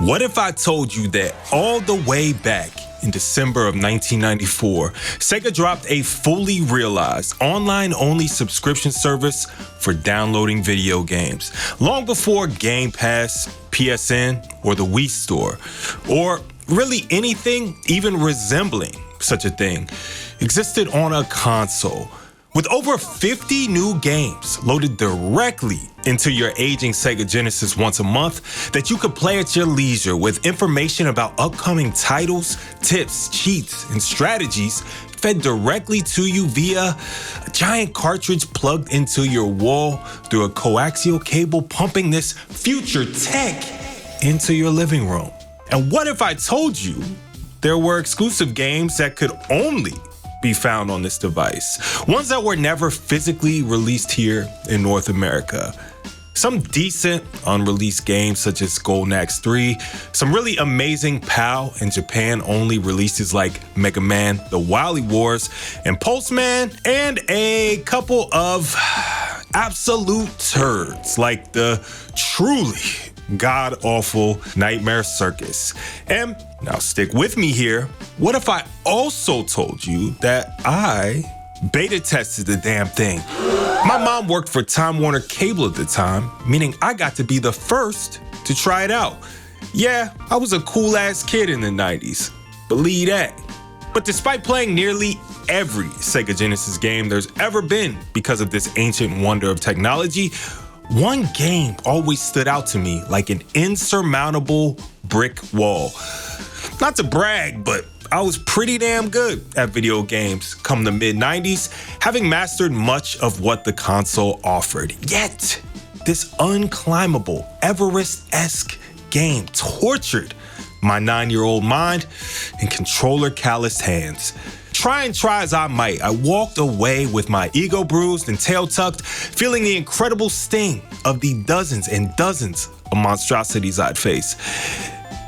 What if I told you that all the way back in December of 1994, Sega dropped a fully realized online-only subscription service for downloading video games, long before Game Pass, PSN, or the Wii Store, or really anything even resembling such a thing, existed on a console. With over 50 new games loaded directly into your aging Sega Genesis once a month that you could play at your leisure, with information about upcoming titles, tips, cheats, and strategies fed directly to you via a giant cartridge plugged into your wall through a coaxial cable, pumping this future tech into your living room. And what if I told you there were exclusive games that could only be found on this device, ones that were never physically released here in North America? Some decent unreleased games such as Golden Axe 3, some really amazing PAL and Japan-only releases like Mega Man, The Wily Wars, and Pulseman, and a couple of absolute turds like the truly god-awful Nightmare Circus. And now stick with me here. What if I also told you that I beta tested the damn thing? My mom worked for Time Warner Cable at the time, meaning I got to be the first to try it out. Yeah, I was a cool-ass kid in the 90s. Believe that. But despite playing nearly every Sega Genesis game there's ever been because of this ancient wonder of technology, one game always stood out to me like an insurmountable brick wall. Not to brag, but I was pretty damn good at video games come the mid-90s, having mastered much of what the console offered. Yet, this unclimbable Everest-esque game tortured my 9-year-old mind and controller-calloused hands. Try as I might, I walked away with my ego bruised and tail tucked, feeling the incredible sting of the dozens and dozens of monstrosities I'd face.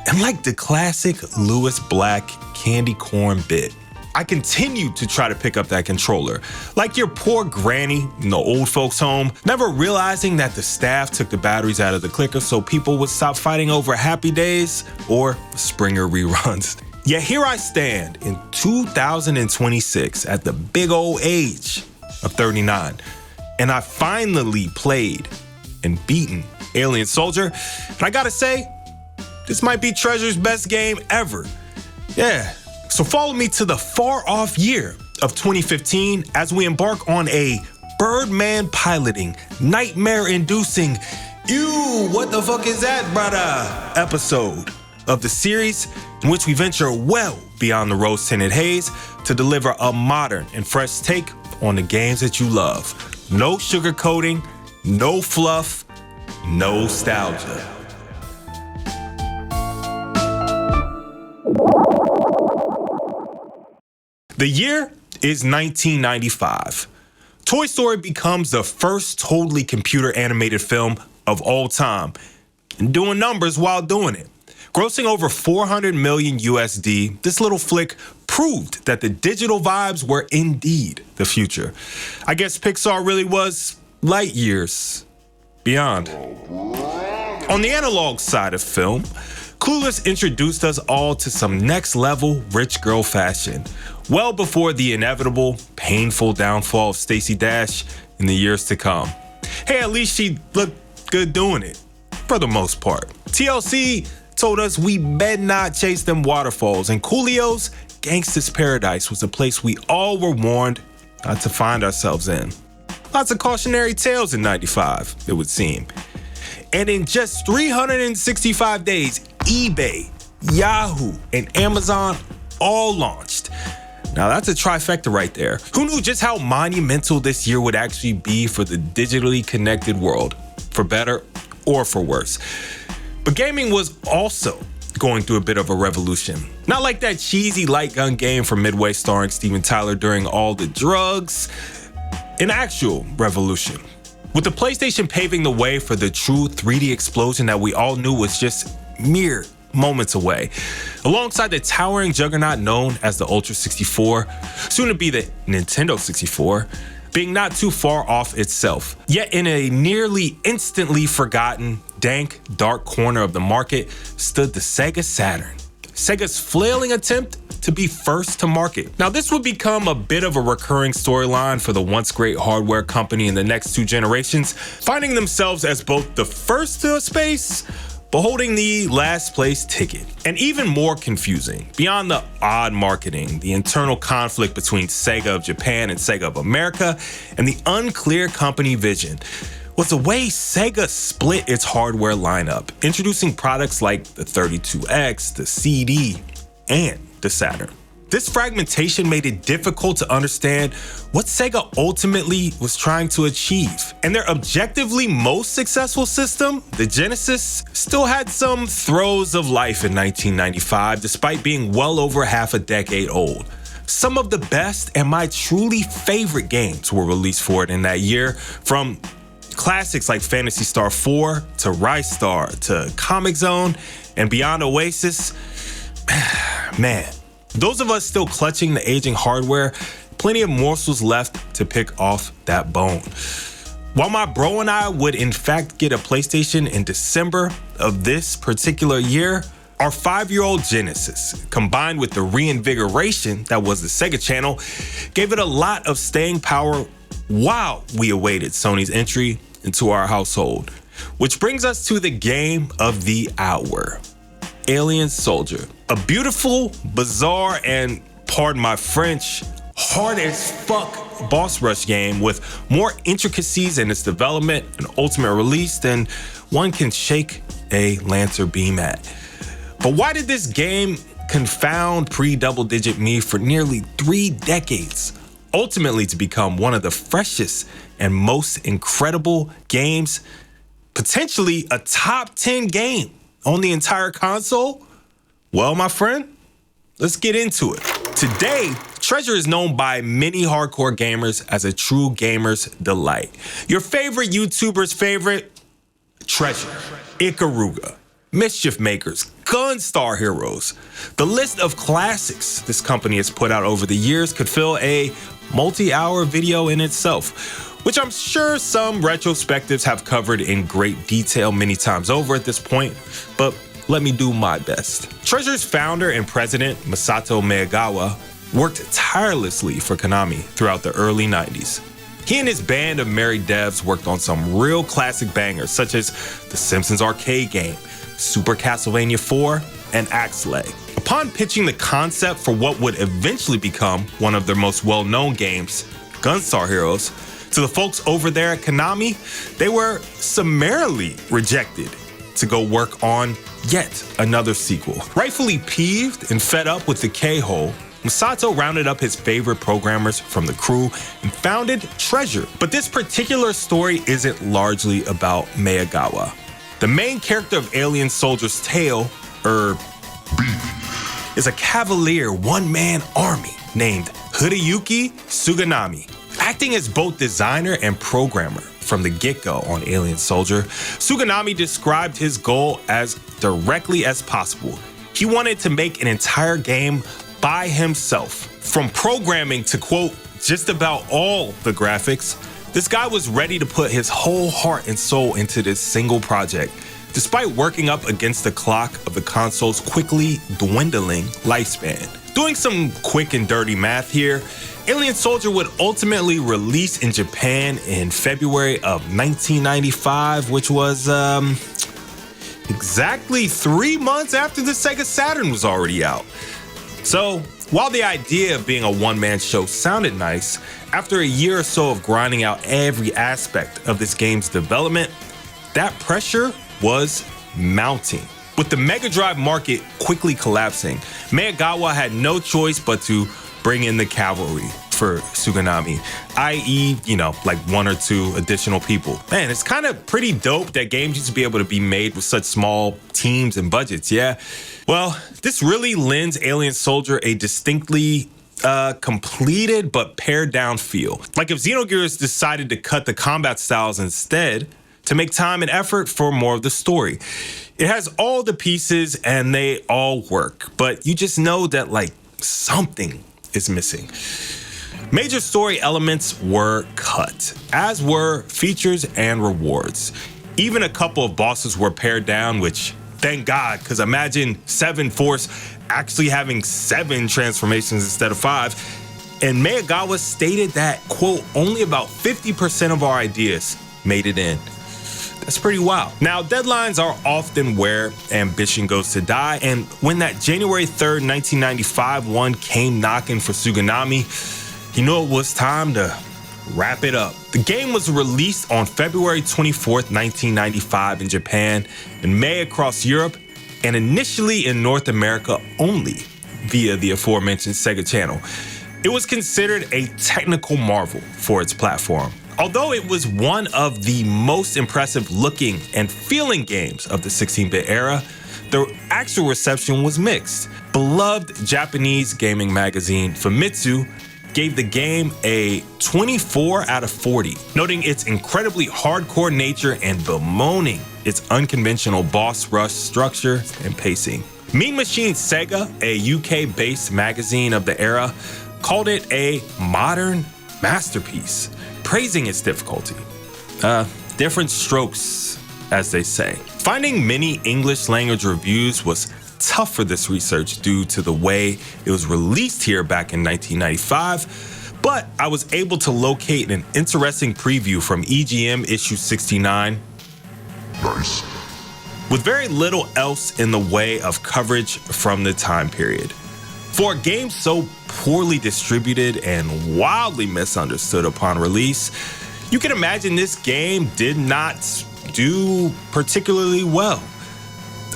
And like the classic Lewis Black candy corn bit, I continued to try to pick up that controller, like your poor granny in the old folks' home, never realizing that the staff took the batteries out of the clicker so people would stop fighting over Happy Days or Springer reruns. Yet here I stand in 2026 at the big old age of 39, and I finally played and beaten Alien Soldier, and I gotta say, this might be Treasure's best game ever. Yeah, so follow me to the far-off year of 2015 as we embark on a Birdman piloting, nightmare-inducing, ew, what the fuck is that, brother, episode of the series in which we venture well beyond the rose-tinted haze to deliver a modern and fresh take on the games that you love. No sugarcoating, no fluff, no nostalgia. The year is 1995. Toy Story becomes the first totally computer animated film of all time, and doing numbers while doing it. Grossing over 400 million USD, this little flick proved that the digital vibes were indeed the future. I guess Pixar really was light years beyond. On the analog side of film, Clueless introduced us all to some next-level rich girl fashion, well before the inevitable, painful downfall of Stacey Dash in the years to come. Hey, at least she looked good doing it, for the most part. TLC told us we better not chase them waterfalls, and Coolio's Gangsta's Paradise was a place we all were warned not to find ourselves in. Lots of cautionary tales in 95, it would seem. And in just 365 days, eBay, Yahoo, and Amazon all launched. Now that's a trifecta right there. Who knew just how monumental this year would actually be for the digitally connected world, for better or for worse? But gaming was also going through a bit of a revolution. Not like that cheesy light gun game from Midway starring Steven Tyler during all the drugs. An actual revolution. With the PlayStation paving the way for the true 3D explosion that we all knew was just mere moments away, alongside the towering juggernaut known as the Ultra 64, soon to be the Nintendo 64, being not too far off itself, yet in a nearly instantly forgotten dank, dark corner of the market stood the Sega Saturn, Sega's flailing attempt to be first to market. Now, this would become a bit of a recurring storyline for the once great hardware company in the next 2 generations, finding themselves as both the first to space, but holding the last place ticket. And even more confusing, beyond the odd marketing, the internal conflict between Sega of Japan and Sega of America, and the unclear company vision, was the way Sega split its hardware lineup, introducing products like the 32X, the CD, and the Saturn. This fragmentation made it difficult to understand what Sega ultimately was trying to achieve. And their objectively most successful system, the Genesis, still had some throes of life in 1995, despite being well over half a decade old. Some of the best and my truly favorite games were released for it in that year, from classics like Phantasy Star 4 to Rise Star to Comic Zone and Beyond Oasis. Man, those of us still clutching the aging hardware, plenty of morsels left to pick off that bone. While my bro and I would in fact get a PlayStation in December of this particular year, our 5-year-old Genesis, combined with the reinvigoration that was the Sega channel, gave it a lot of staying power while we awaited Sony's entry into our household. Which brings us to the game of the hour, Alien Soldier. A beautiful, bizarre, and pardon my French, hard as fuck boss rush game with more intricacies in its development and ultimate release than one can shake a lantern beam at. But why did this game confound pre-double-digit me for nearly 3 decades, ultimately to become one of the freshest and most incredible games, potentially a top 10 game on the entire console? Well, my friend, let's get into it. Today, Treasure is known by many hardcore gamers as a true gamer's delight. Your favorite YouTuber's favorite? Treasure, Ikaruga, Mischief Makers, Gunstar Heroes. The list of classics this company has put out over the years could fill a multi-hour video in itself, which I'm sure some retrospectives have covered in great detail many times over at this point, but let me do my best. Treasure's founder and president, Masato Maegawa, worked tirelessly for Konami throughout the early 90s. He and his band of merry devs worked on some real classic bangers such as The Simpsons arcade game, Super Castlevania 4, and Axelay. Upon pitching the concept for what would eventually become one of their most well-known games, Gunstar Heroes, to the folks over there at Konami, they were summarily rejected to go work on yet another sequel. Rightfully peeved and fed up with the K-hole, Masato rounded up his favorite programmers from the crew and founded Treasure. But this particular story isn't largely about Maegawa. The main character of Alien Soldier's tale, is a cavalier one-man army named Hideyuki Suganami. Acting as both designer and programmer from the get-go on Alien Soldier, Suganami described his goal as directly as possible. He wanted to make an entire game by himself. From programming to, quote, just about all the graphics, this guy was ready to put his whole heart and soul into this single project, despite working up against the clock of the console's quickly dwindling lifespan. Doing some quick and dirty math here, Alien Soldier would ultimately release in Japan in February of 1995, which was exactly 3 months after the Sega Saturn was already out. So, while the idea of being a one-man show sounded nice, after a year or so of grinding out every aspect of this game's development, that pressure was mounting. With the Mega Drive market quickly collapsing, Maegawa had no choice but to bring in the cavalry for Suganami, i.e., like 1 or 2 additional people. Man, it's kind of pretty dope that games used to be able to be made with such small teams and budgets, yeah? Well, this really lends Alien Soldier a distinctly completed but pared down feel. Like if Xenogears decided to cut the combat styles instead to make time and effort for more of the story. It has all the pieces and they all work, but you just know that something is missing. Major story elements were cut, as were features and rewards. Even a couple of bosses were pared down, which thank God, because imagine 7 Force actually having 7 transformations instead of 5. And Miyagawa stated that, quote, only about 50% of our ideas made it in. That's pretty wild. Now, deadlines are often where ambition goes to die, and when that January 3rd, 1995 one came knocking for Suganami, he knew it was time to wrap it up. The game was released on February 24th, 1995 in Japan, in May across Europe, and initially in North America only via the aforementioned Sega channel. It was considered a technical marvel for its platform. Although it was one of the most impressive looking and feeling games of the 16-bit era, the actual reception was mixed. Beloved Japanese gaming magazine Famitsu gave the game a 24 out of 40, noting its incredibly hardcore nature and bemoaning its unconventional boss rush structure and pacing. Mean Machine Sega, a UK-based magazine of the era, called it a modern masterpiece, praising its difficulty. Different strokes, as they say. Finding many English language reviews was tough for this research due to the way it was released here back in 1995, but I was able to locate an interesting preview from EGM issue 69. Nice. With very little else in the way of coverage from the time period. For a game so poorly distributed and wildly misunderstood upon release, you can imagine this game did not do particularly well.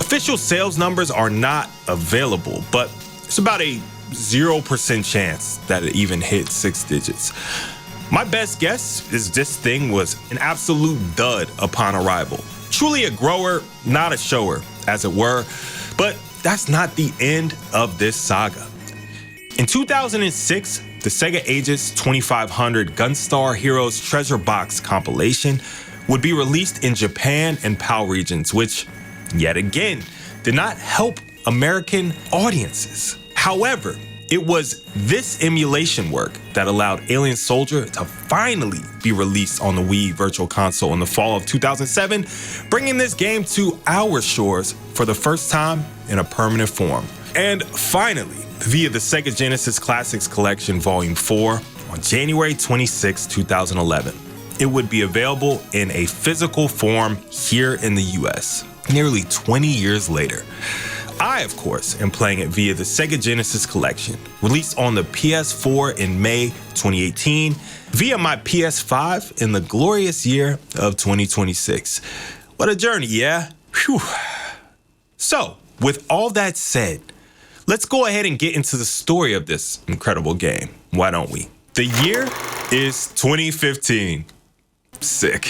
Official sales numbers are not available, but it's about a 0% chance that it even hit 6 digits. My best guess is this thing was an absolute dud upon arrival. Truly a grower, not a shower, as it were, but that's not the end of this saga. In 2006, the Sega Aegis 2500 Gunstar Heroes Treasure Box compilation would be released in Japan and PAL regions, which, yet again, did not help American audiences. However, it was this emulation work that allowed Alien Soldier to finally be released on the Wii Virtual Console in the fall of 2007, bringing this game to our shores for the first time in a permanent form. And finally, via the Sega Genesis Classics Collection Volume 4 on January 26, 2011. It would be available in a physical form here in the US, nearly 20 years later. I, of course, am playing it via the Sega Genesis Collection, released on the PS4 in May 2018, via my PS5 in the glorious year of 2026. What a journey, yeah? Whew. So, with all that said, let's go ahead and get into the story of this incredible game. Why don't we? The year is 2015. Sick.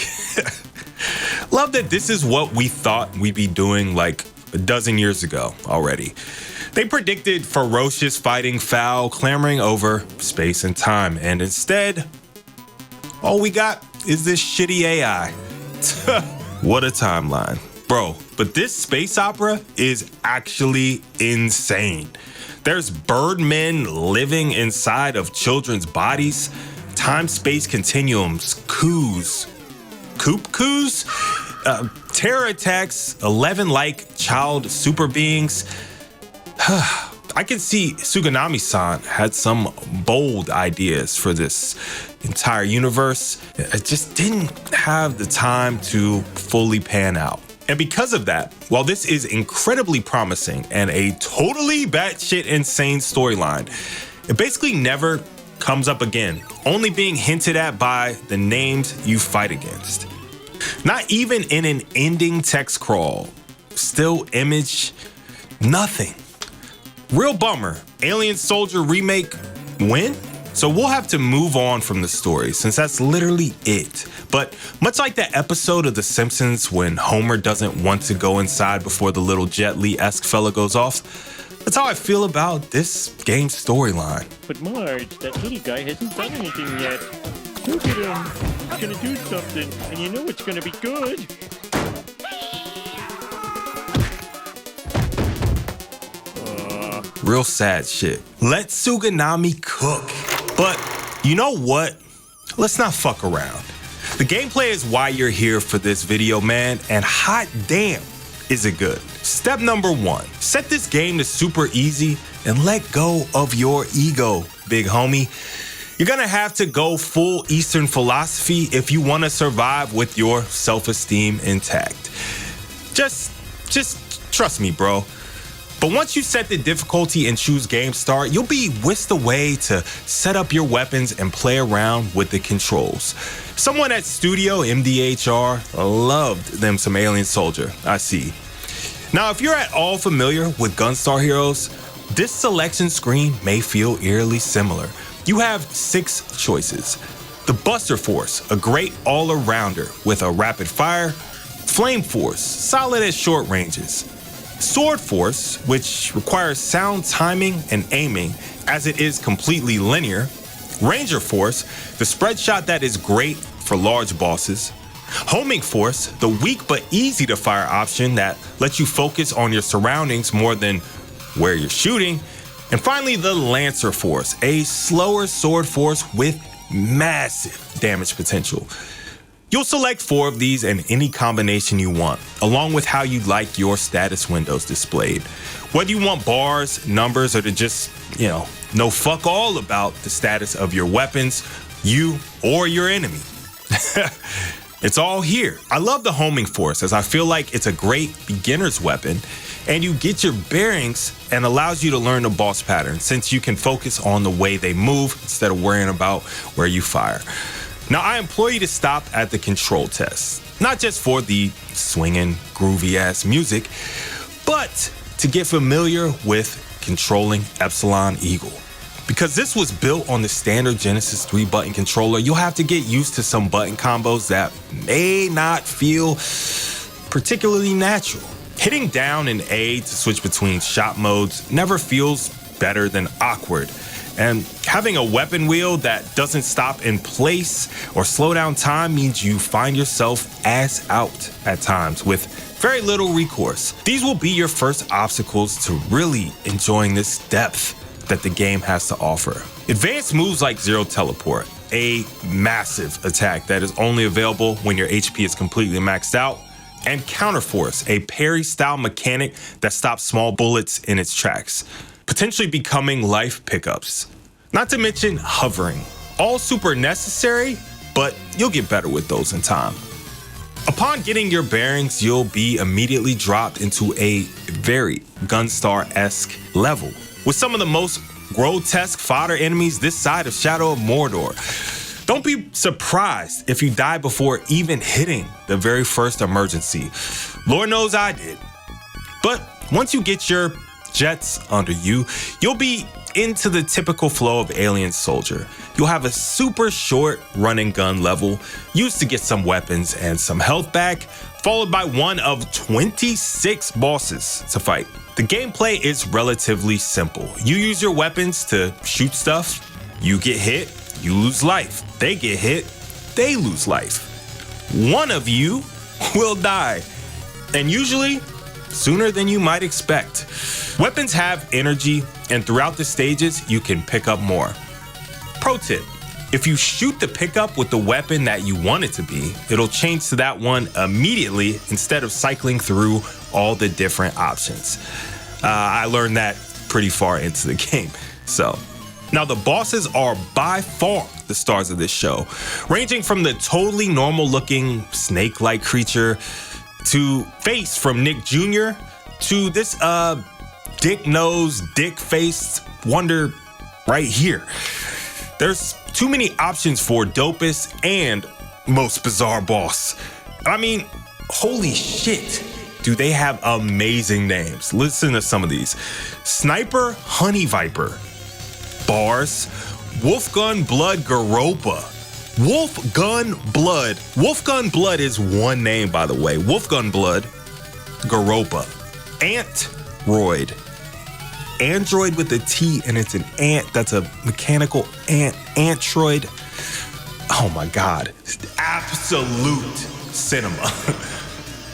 Love that this is what we thought we'd be doing like a dozen years ago already. They predicted ferocious fighting foul clamoring over space and time, and instead, all we got is this shitty AI. What a timeline. Bro, but this space opera is actually insane. There's birdmen living inside of children's bodies, time-space continuums, coups, terror attacks, 11-like child super beings. I can see Suganami-san had some bold ideas for this entire universe. It just didn't have the time to fully pan out. And because of that, while this is incredibly promising and a totally batshit insane storyline, it basically never comes up again, only being hinted at by the names you fight against. Not even in an ending text crawl, still image, nothing. Real bummer. Alien Soldier remake, when? So we'll have to move on from the story since that's literally it. But much like that episode of The Simpsons when Homer doesn't want to go inside before the little Jet Li-esque fella goes off, that's how I feel about this game's storyline. But Marge, that little guy hasn't done anything yet. Look at him. He's gonna do something, and you know it's gonna be good. Real sad shit. Let Suganami cook. But you know what? Let's not fuck around. The gameplay is why you're here for this video, man, and hot damn, is it good. Step number 1, set this game to super easy and let go of your ego, big homie. You're gonna have to go full Eastern philosophy if you wanna survive with your self-esteem intact. Just trust me, bro. But once you set the difficulty and choose Game Start, you'll be whisked away to set up your weapons and play around with the controls. Someone at Studio MDHR loved them some Alien Soldier, I see. Now, if you're at all familiar with Gunstar Heroes, this selection screen may feel eerily similar. You have 6 choices. The Buster Force, a great all-arounder with a rapid fire. Flame Force, solid at short ranges. Sword Force, which requires sound timing and aiming as it is completely linear. Ranger Force, the spread shot that is great for large bosses. Homing Force, the weak but easy to fire option that lets you focus on your surroundings more than where you're shooting. And finally, the Lancer Force, a slower sword force with massive damage potential. You'll select 4 of these in any combination you want, along with how you'd like your status windows displayed. Whether you want bars, numbers, or to just, know fuck all about the status of your weapons, you or your enemy. It's all here. I love the Homing Force as I feel like it's a great beginner's weapon and you get your bearings and allows you to learn the boss pattern since you can focus on the way they move instead of worrying about where you fire. Now, I implore you to stop at the control test, not just for the swinging, groovy-ass music, but to get familiar with controlling Epsilon Eagle. Because this was built on the standard Genesis 3-button controller, you'll have to get used to some button combos that may not feel particularly natural. Hitting down and A to switch between shot modes never feels better than awkward. And having a weapon wheel that doesn't stop in place or slow down time means you find yourself ass out at times with very little recourse. These will be your first obstacles to really enjoying this depth that the game has to offer. Advanced moves like Zero Teleport, a massive attack that is only available when your HP is completely maxed out, and Counter Force, a parry-style mechanic that stops small bullets in its tracks, potentially becoming life pickups. Not to mention hovering. All super necessary, but you'll get better with those in time. Upon getting your bearings, you'll be immediately dropped into a very Gunstar-esque level with some of the most grotesque fodder enemies this side of Shadow of Mordor. Don't be surprised if you die before even hitting the very first emergency. Lord knows I did. But once you get your jets under you, you'll be into the typical flow of Alien Soldier. You'll have a super short run and gun level used to get some weapons and some health back, followed by one of 26 bosses to fight. The gameplay is relatively simple. You use your weapons to shoot stuff, you get hit, you lose life. They get hit, they lose life. One of you will die, and usually sooner than you might expect. Weapons have energy, and throughout the stages, you can pick up more. Pro tip, if you shoot the pickup with the weapon that you want it to be, it'll change to that one immediately instead of cycling through all the different options. I learned that pretty far into the game. Now the bosses are by far the stars of this show, ranging from the totally normal looking snake-like creature to Face from Nick Jr. to this dick-nosed, dick-faced wonder right here. There's too many options for dopest and most bizarre boss. I mean, holy shit, do they have amazing names. Listen to some of these. Sniper Honey Viper. Bars. Wolfgun Blood Garopa. Wolfgun Blood. Wolfgun Blood is one name, by the way. Wolfgun Blood Garopa. Antroid. Android with a T, and it's an ant. That's a mechanical ant. Antroid. Oh my God. Absolute cinema.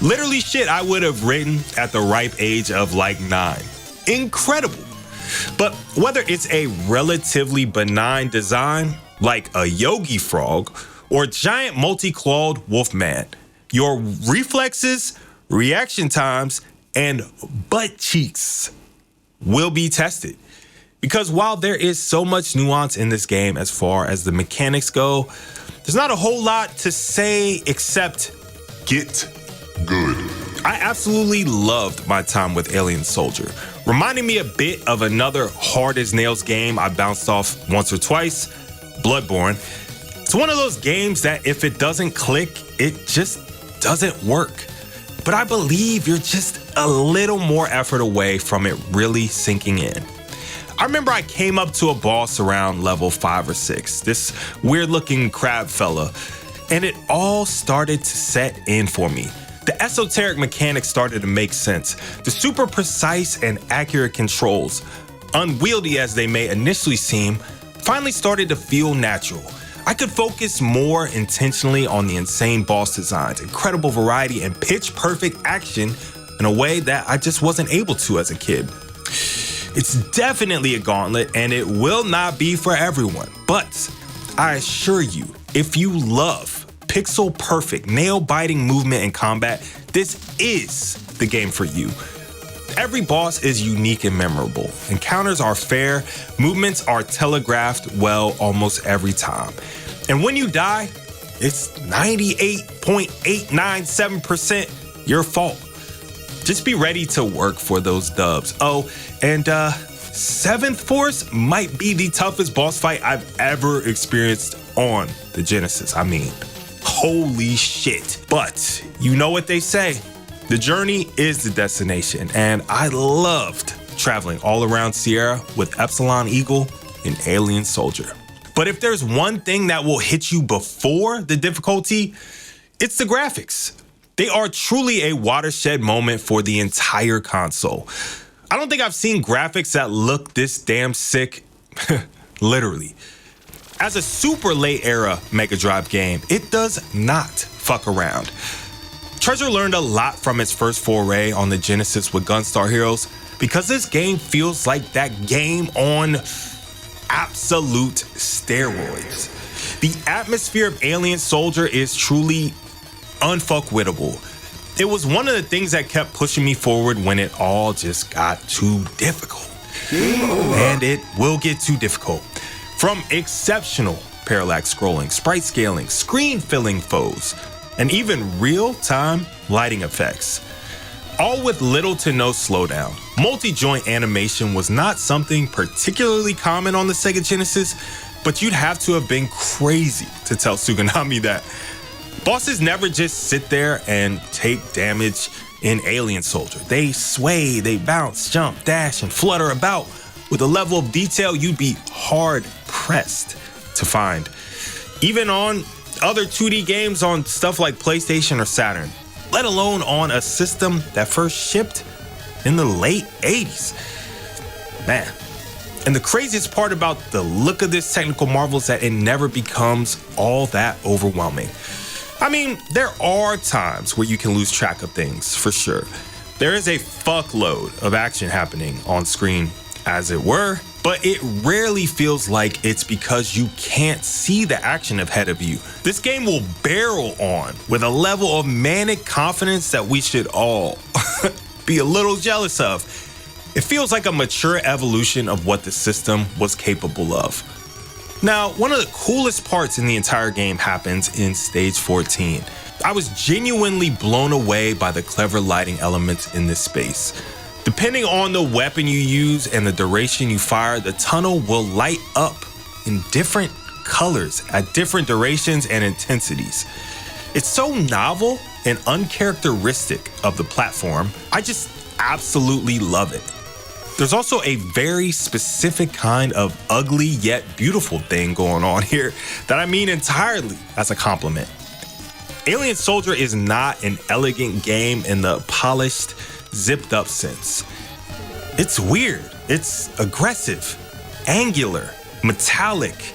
Literally shit I would have written at the ripe age of like 9. Incredible. But whether it's a relatively benign design, like a Yogi Frog, or giant multi-clawed wolfman. Your reflexes, reaction times, and butt cheeks will be tested. Because while there is so much nuance in this game as far as the mechanics go, there's not a whole lot to say except get good. I absolutely loved my time with Alien Soldier, reminding me a bit of another hard-as-nails game I bounced off once or twice, Bloodborne. It's one of those games that if it doesn't click, it just doesn't work. But I believe you're just a little more effort away from it really sinking in. I remember I came up to a boss around level 5 or 6, this weird-looking crab fella, and it all started to set in for me. The esoteric mechanics started to make sense. The super precise and accurate controls, unwieldy as they may initially seem, finally started to feel natural. I could focus more intentionally on the insane boss designs, incredible variety, and pitch-perfect action in a way that I just wasn't able to as a kid. It's definitely a gauntlet, and it will not be for everyone. But I assure you, if you love pixel-perfect, nail-biting movement and combat, this is the game for you. Every boss is unique and memorable. Encounters are fair, movements are telegraphed well almost every time. And when you die, it's 98.897% your fault. Just be ready to work for those dubs. Oh, and Seventh Force might be the toughest boss fight I've ever experienced on the Genesis. I mean, holy shit. But you know what they say, the journey is the destination, and I loved traveling all around Sierra with Epsilon Eagle and Alien Soldier. But if there's one thing that will hit you before the difficulty, it's the graphics. They are truly a watershed moment for the entire console. I don't think I've seen graphics that look this damn sick, literally. As a super late era Mega Drive game, it does not fuck around. Treasure learned a lot from its first foray on the Genesis with Gunstar Heroes, because this game feels like that game on absolute steroids. The atmosphere of Alien Soldier is truly unfuckwittable. It was one of the things that kept pushing me forward when it all just got too difficult. And it will get too difficult. From exceptional parallax scrolling, sprite scaling, screen filling foes, and even real-time lighting effects. All with little to no slowdown. Multi-joint animation was not something particularly common on the Sega Genesis, but you'd have to have been crazy to tell Tsuganami that. Bosses never just sit there and take damage in Alien Soldier. They sway, they bounce, jump, dash, and flutter about with a level of detail you'd be hard-pressed to find. Even on other 2D games on stuff like PlayStation or Saturn, let alone on a system that first shipped in the late 80s. Man. And the craziest part about the look of this technical marvel is that it never becomes all that overwhelming. I mean, there are times where you can lose track of things, for sure. There is a fuckload of action happening on screen, as it were, but it rarely feels like it's because you can't see the action ahead of you. This game will barrel on with a level of manic confidence that we should all be a little jealous of. It feels like a mature evolution of what the system was capable of. Now, one of the coolest parts in the entire game happens in stage 14. I was genuinely blown away by the clever lighting elements in this space. Depending on the weapon you use and the duration you fire, the tunnel will light up in different colors at different durations and intensities. It's so novel and uncharacteristic of the platform. I just absolutely love it. There's also a very specific kind of ugly yet beautiful thing going on here that I mean entirely as a compliment. Alien Soldier is not an elegant game in the polished, zipped up sense. It's weird, it's aggressive, angular, metallic,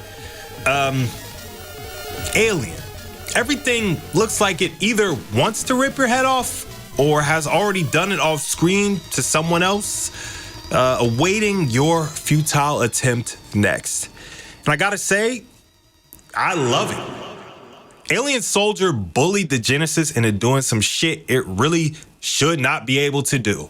alien. Everything looks like it either wants to rip your head off or has already done it off screen to someone else, awaiting your futile attempt next. And I gotta say, I love it. Alien Soldier bullied the Genesis into doing some shit it really should not be able to do.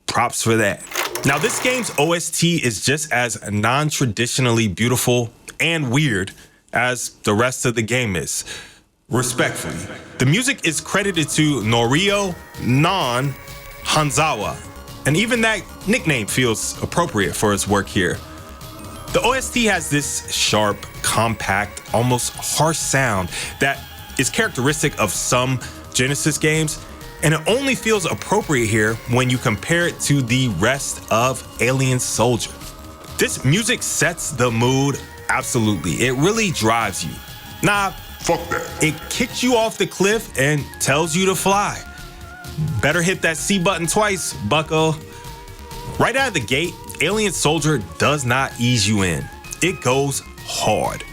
Props for that. Now, this game's OST is just as non-traditionally beautiful and weird as the rest of the game is. Respectfully. The music is credited to Norio Non Hanzawa, and even that nickname feels appropriate for his work here. The OST has this sharp, compact, almost harsh sound that is characteristic of some Genesis games, and it only feels appropriate here when you compare it to the rest of Alien Soldier. This music sets the mood absolutely. It really drives you. Nah, fuck that. It kicks you off the cliff and tells you to fly. Better hit that C button twice, bucko. Right out of the gate, Alien Soldier does not ease you in. It goes hard.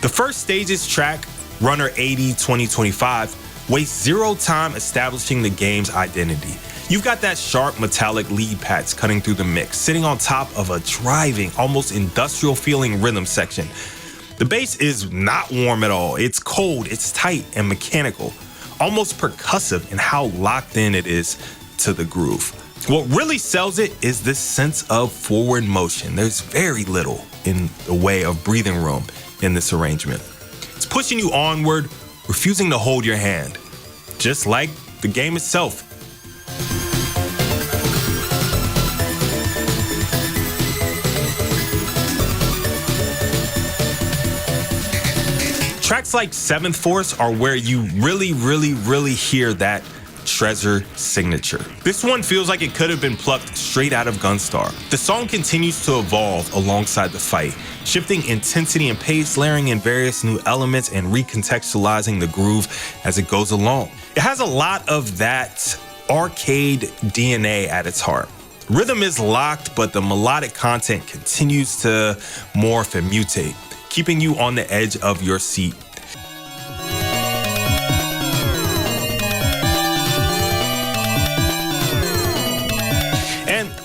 The first stage's track, Runner 80 2025, wastes zero time establishing the game's identity. You've got that sharp metallic lead pads cutting through the mix, sitting on top of a driving, almost industrial feeling rhythm section. The bass is not warm at all. It's cold, it's tight and mechanical, almost percussive in how locked in it is to the groove. What really sells it is this sense of forward motion. There's very little in the way of breathing room in this arrangement. It's pushing you onward, refusing to hold your hand, just like the game itself. Tracks like Seventh Force are where you really hear that Treasure signature. This one feels like it could have been plucked straight out of Gunstar. The song continues to evolve alongside the fight, shifting intensity and pace, layering in various new elements and recontextualizing the groove as it goes along. It has a lot of that arcade DNA at its heart. Rhythm is locked, but the melodic content continues to morph and mutate, keeping you on the edge of your seat.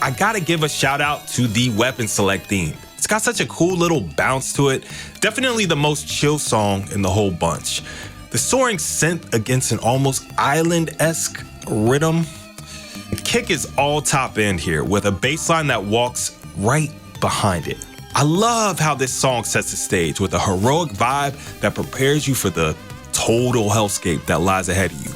I gotta give a shout out to the weapon select theme. It's got such a cool little bounce to it. Definitely the most chill song in the whole bunch. The soaring synth against an almost island-esque rhythm. The kick is all top end here with a bass line that walks right behind it. I love how this song sets the stage with a heroic vibe that prepares you for the total hellscape that lies ahead of you.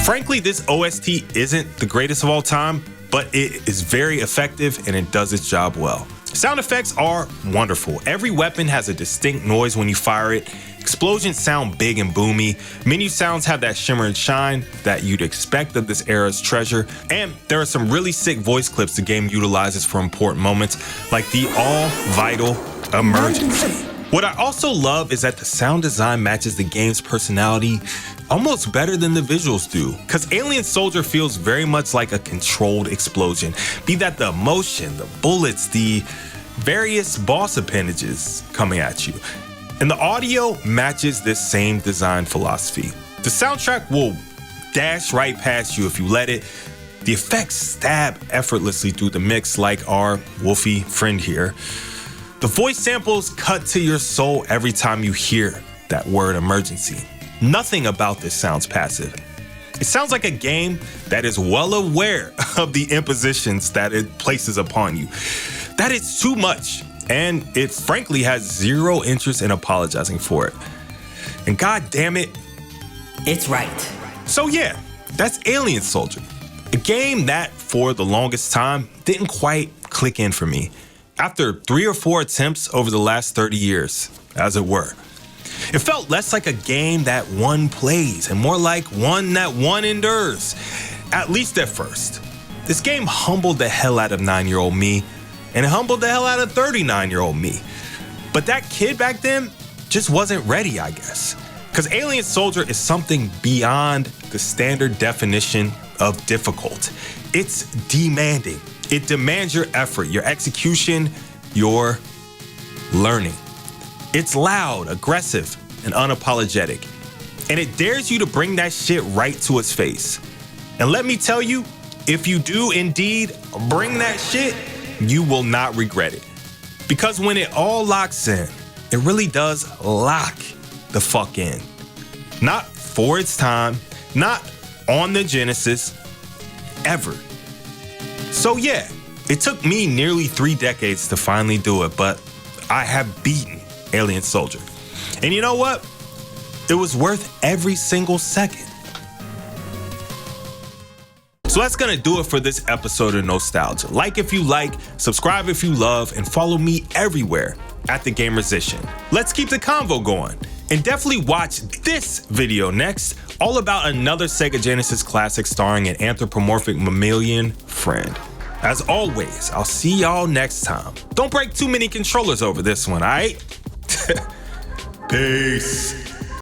Frankly, this OST isn't the greatest of all time, but it is very effective and it does its job well. Sound effects are wonderful. Every weapon has a distinct noise when you fire it. Explosions sound big and boomy. Menu sounds have that shimmer and shine that you'd expect of this era's Treasure. And there are some really sick voice clips the game utilizes for important moments, like the all-vital emergency. What I also love is that the sound design matches the game's personality almost better than the visuals do, because Alien Soldier feels very much like a controlled explosion, be that the emotion, the bullets, the various boss appendages coming at you. And the audio matches this same design philosophy. The soundtrack will dash right past you if you let it. The effects stab effortlessly through the mix like our Wolfie friend here. The voice samples cut to your soul every time you hear that word emergency. Nothing about this sounds passive. It sounds like a game that is well aware of the impositions that it places upon you. That it's too much, and it frankly has zero interest in apologizing for it. And god damn it, it's right. So yeah, that's Alien Soldier. A game that, for the longest time, didn't quite click in for me. After 3 or 4 attempts over the last 30 years, as it were. It felt less like a game that one plays and more like one that one endures, at least at first. This game humbled the hell out of 9-year-old me, and it humbled the hell out of 39-year-old me. But that kid back then just wasn't ready, I guess. Because Alien Soldier is something beyond the standard definition of difficult. It's demanding. It demands your effort, your execution, your learning. It's loud, aggressive, and unapologetic. And it dares you to bring that shit right to its face. And let me tell you, if you do indeed bring that shit, you will not regret it. Because when it all locks in, it really does lock the fuck in. Not for its time, not on the Genesis, ever. So yeah, it took me nearly 3 decades to finally do it, but I have beaten Alien Soldier. And you know what? It was worth every single second. So that's gonna do it for this episode of Nostalgia. Like if you like, subscribe if you love, and follow me everywhere at TheGamersician. Let's keep the convo going. And definitely watch this video next, all about another Sega Genesis classic starring an anthropomorphic mammalian friend. As always, I'll see y'all next time. Don't break too many controllers over this one, alright? Peace.